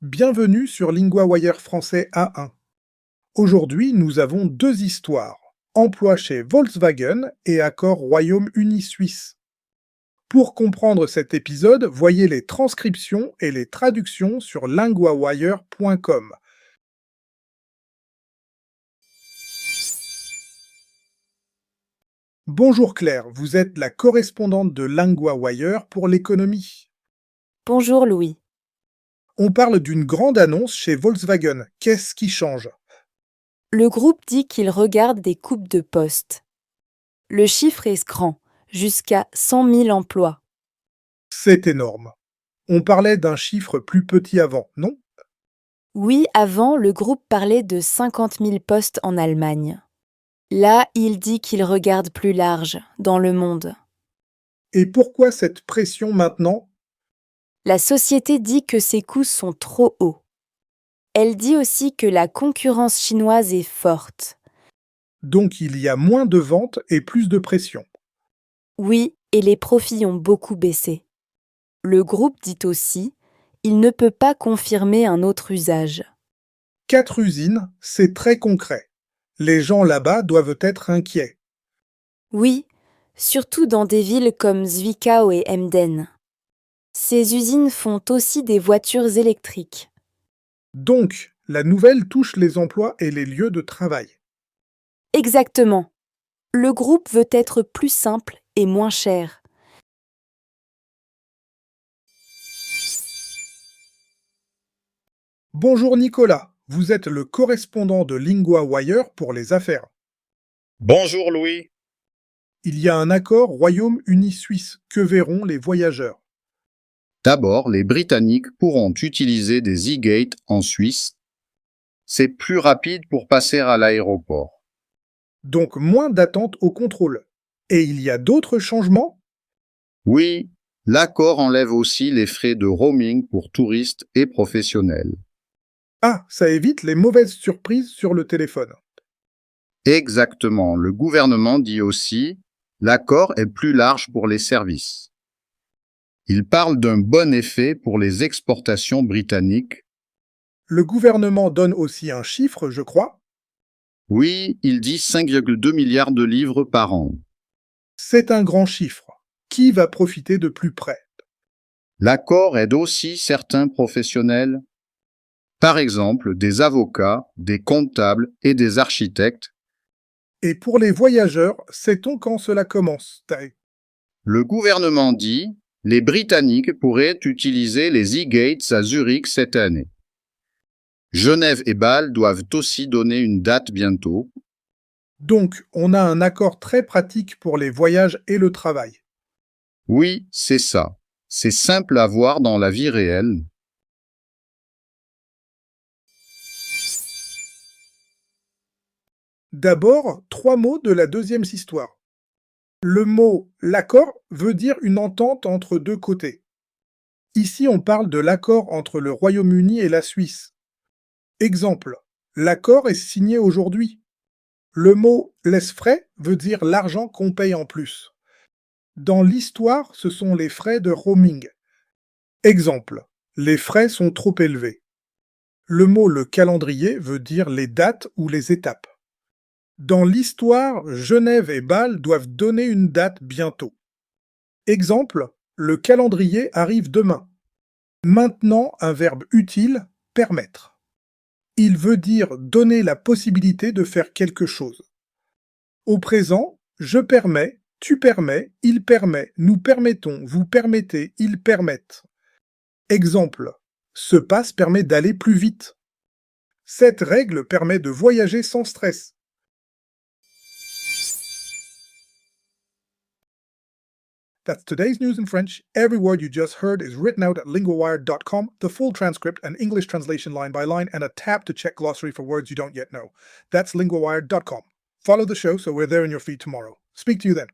Bienvenue sur LinguaWire français A1. Aujourd'hui, nous avons deux histoires. Emploi chez Volkswagen et accord Royaume-Uni-Suisse. Pour comprendre cet épisode, voyez les transcriptions et les traductions sur linguawire.com. Bonjour Claire, vous êtes la correspondante de LinguaWire pour l'économie. Bonjour Louis. On parle d'une grande annonce chez Volkswagen. Qu'est-ce qui change? Le groupe dit qu'il regarde des coupes de postes. Le chiffre est grand, jusqu'à 100 000 emplois. C'est énorme. On parlait d'un chiffre plus petit avant, non? Oui, avant, le groupe parlait de 50 000 postes en Allemagne. Là, il dit qu'il regarde plus large, dans le monde. Et pourquoi cette pression maintenant? La société dit que ses coûts sont trop hauts. Elle dit aussi que la concurrence chinoise est forte. Donc il y a moins de ventes et plus de pression. Oui, et les profits ont beaucoup baissé. Le groupe dit aussi, il ne peut pas confirmer un autre usage. 4 usines, c'est très concret. Les gens là-bas doivent être inquiets. Oui, surtout dans des villes comme Zwickau et Emden. Ces usines font aussi des voitures électriques. Donc, la nouvelle touche les emplois et les lieux de travail. Exactement. Le groupe veut être plus simple et moins cher. Bonjour Nicolas, vous êtes le correspondant de LinguaWire pour les affaires. Bonjour Louis. Il y a un accord Royaume-Uni-Suisse. Que verront les voyageurs? D'abord, les Britanniques pourront utiliser des e-gates en Suisse. C'est plus rapide pour passer à l'aéroport. Donc moins d'attente au contrôle. Et il y a d'autres changements? Oui, l'accord enlève aussi les frais de roaming pour touristes et professionnels. Ah, ça évite les mauvaises surprises sur le téléphone. Exactement, le gouvernement dit aussi, l'accord est plus large pour les services. Il parle d'un bon effet pour les exportations britanniques. Le gouvernement donne aussi un chiffre, je crois. Oui, il dit 5,2 milliards de livres par an. C'est un grand chiffre. Qui va profiter de plus près? L'accord aide aussi certains professionnels, par exemple des avocats, des comptables et des architectes. Et pour les voyageurs, sait-on quand cela commence? Le gouvernement dit les Britanniques pourraient utiliser les e-gates à Zurich cette année. Genève et Bâle doivent aussi donner une date bientôt. Donc, on a un accord très pratique pour les voyages et le travail. Oui, c'est ça. C'est simple à voir dans la vie réelle. D'abord, 3 mots de la deuxième histoire. Le mot « l'accord » veut dire une entente entre deux côtés. Ici, on parle de l'accord entre le Royaume-Uni et la Suisse. Exemple, l'accord est signé aujourd'hui. Le mot « les frais » veut dire l'argent qu'on paye en plus. Dans l'histoire, ce sont les frais de roaming. Exemple, les frais sont trop élevés. Le mot « le calendrier » veut dire les dates ou les étapes. Dans l'histoire, Genève et Bâle doivent donner une date bientôt. Exemple, le calendrier arrive demain. Maintenant, un verbe utile, permettre. Il veut dire donner la possibilité de faire quelque chose. Au présent, je permets, tu permets, il permet, nous permettons, vous permettez, ils permettent. Exemple, ce pass permet d'aller plus vite. Cette règle permet de voyager sans stress. That's today's news in French. Every word you just heard is written out at linguawire.com, the full transcript, an English translation line by line, and a tab to check glossary for words you don't yet know. That's linguawire.com. Follow the show so we're there in your feed tomorrow. Speak to you then.